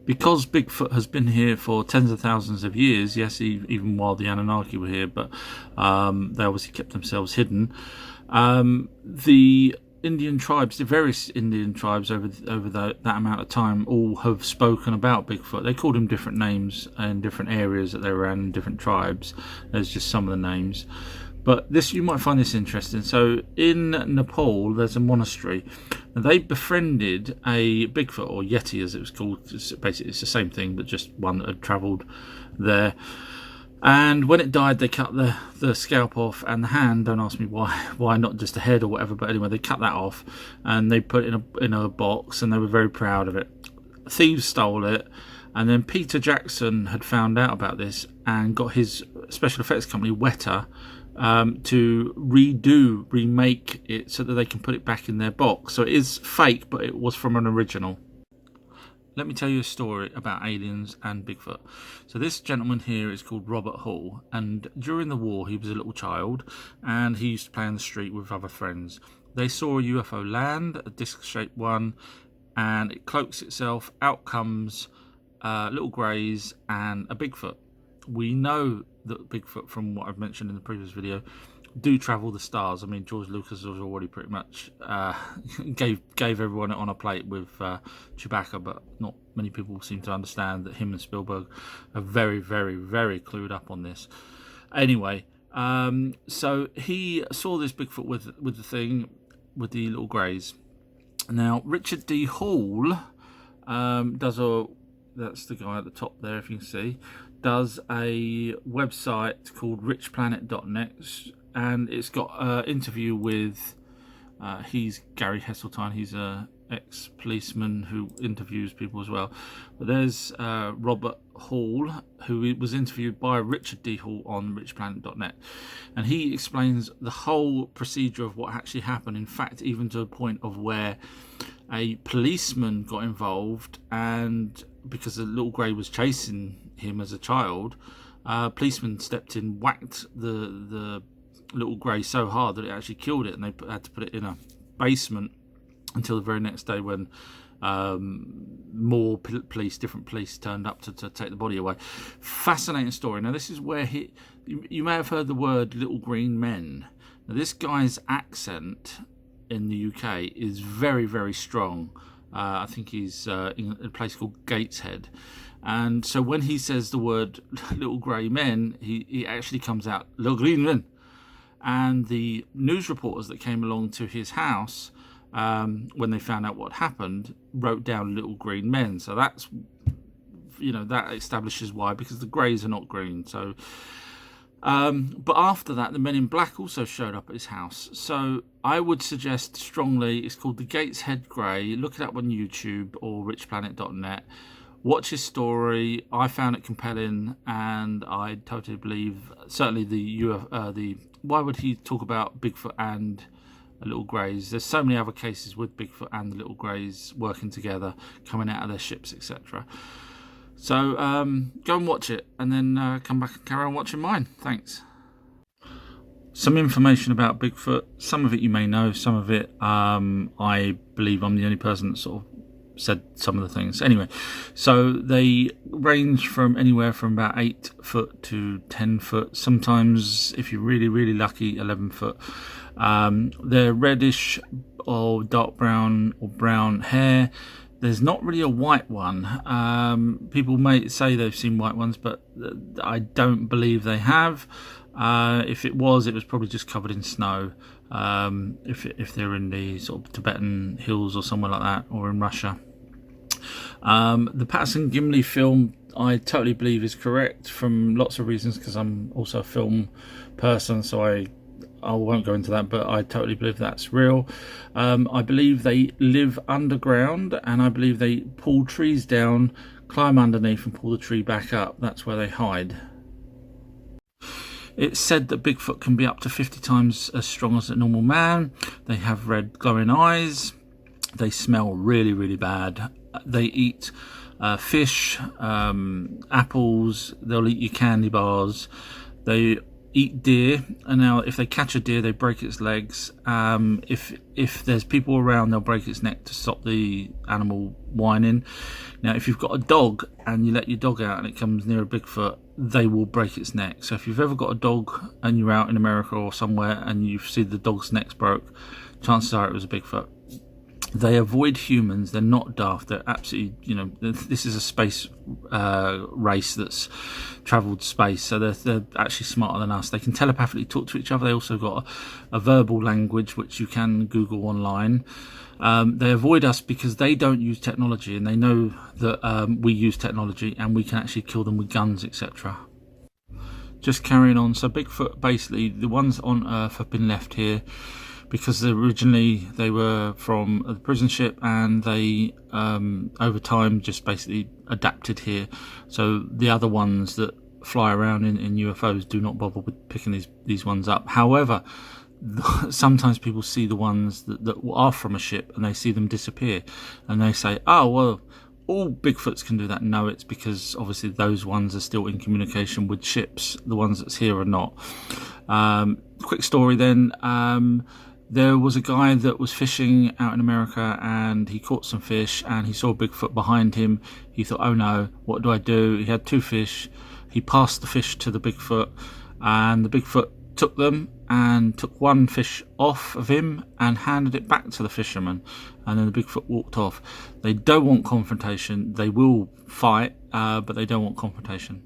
because Bigfoot has been here for tens of thousands of years, yes, even while the Anunnaki were here, but they obviously kept themselves hidden. The Indian tribes, the various Indian tribes over that amount of time, all have spoken about Bigfoot. They called him different names in different areas that they were in, different tribes. There's just some of the names. But this, you might find this interesting. So in Nepal, there's a monastery. And they befriended a Bigfoot, or Yeti as it was called. Basically, it's the same thing, but just one that had travelled there. And when it died, they cut the scalp off and the hand. Don't ask me why not just the head or whatever. But anyway, they cut that off and they put it in a box, and they were very proud of it. Thieves stole it. And then Peter Jackson had found out about this and got his special effects company, Weta, to remake it so that they can put it back in their box. So it is fake, but it was from an original. Let me tell you a story about aliens and Bigfoot. So this gentleman here is called Robert Hall, and during the war he was a little child and he used to play on the street with other friends. They saw a UFO land, a disc-shaped one, and it cloaks itself. Out comes little greys and a Bigfoot. We know that Bigfoot, from what I've mentioned in the previous video, do travel the stars. I mean, George Lucas was already pretty much gave everyone it on a plate with Chewbacca, but not many people seem to understand that him and Spielberg are very, very, very clued up on this. Anyway, so he saw this Bigfoot with the thing, with the little greys. Now, Richard D. Hall that's the guy at the top there, if you can see, does a website called richplanet.net, and it's got an interview with he's Gary Heseltine. He's a ex-policeman who interviews people as well. But there's Robert Hall, who was interviewed by Richard D. Hall on richplanet.net, and he explains the whole procedure of what actually happened. In fact, even to a point of where a policeman got involved, and because the little grey was chasing him as a child, a policeman stepped in, whacked the little grey so hard that it actually killed it, and they had to put it in a basement until the very next day when more different police turned up to take the body away. Fascinating story. Now this is where you may have heard the word little green men. Now this guy's accent in the UK is very, very strong. I think he's in a place called Gateshead. And so when he says the word little grey men, he actually comes out, little green men. And the news reporters that came along to his house, when they found out what happened, wrote down little green men. So that's, that establishes why, because the greys are not green. So, but after that, the Men in Black also showed up at his house. So I would suggest strongly, it's called the Gateshead Grey. Look it up on YouTube or richplanet.net. Watch his story. I found it compelling, and I totally believe, certainly why would he talk about Bigfoot and little greys? There's so many other cases with Bigfoot and the little greys working together, coming out of their ships, etc. So go and watch it, and then come back and carry on watching mine. Thanks. Some information about Bigfoot. Some of it you may know, some of it I believe I'm the only person that sort of said some of the things. Anyway, so they range from anywhere from about 8 foot to 10 foot. Sometimes, if you're really, really lucky, 11 foot. They're reddish or dark brown or brown hair. There's not really a white one. People may say they've seen white ones, but I don't believe they have. If it was probably just covered in snow. If they're in the sort of Tibetan hills or somewhere like that, or in Russia. The Patterson-Gimlin film, I totally believe is correct from lots of reasons, because I'm also a film person, so I won't go into that, but I totally believe that's real. I believe they live underground, and I believe they pull trees down, climb underneath and pull the tree back up. That's where they hide. It's said that Bigfoot can be up to 50 times as strong as a normal man. They have red glowing eyes. They smell really, really bad. They eat fish, apples. They'll eat your candy bars. They eat deer, and now if they catch a deer, they break its legs. If there's people around, they'll break its neck to stop the animal whining. Now, if you've got a dog and you let your dog out and it comes near a Bigfoot, they will break its neck. So if you've ever got a dog and you're out in America or somewhere and you see the dog's neck's broke, chances are it was a Bigfoot. They avoid humans. They're not daft. They're absolutely, this is a space race that's travelled space, so they're actually smarter than us. They can telepathically talk to each other. They also got a verbal language, which you can Google online. They avoid us because they don't use technology, and they know that we use technology, and we can actually kill them with guns, etc. Just carrying on. So Bigfoot, basically, the ones on Earth have been left here because originally they were from the prison ship, and they over time just basically adapted here. So the other ones that fly around in UFOs do not bother with picking these ones up. However, sometimes people see the ones that are from a ship and they see them disappear, and they say, oh well, all Bigfoots can do that. No, it's because obviously those ones are still in communication with ships. The ones that's here are not. Quick story then. There was a guy that was fishing out in America, and he caught some fish, and he saw Bigfoot behind him. He thought, oh no, what do I do? He had 2 fish. He passed the fish to the Bigfoot, and the Bigfoot took them and took 1 fish off of him and handed it back to the fisherman, and then the Bigfoot walked off. They don't want confrontation. They will fight, but they don't want confrontation.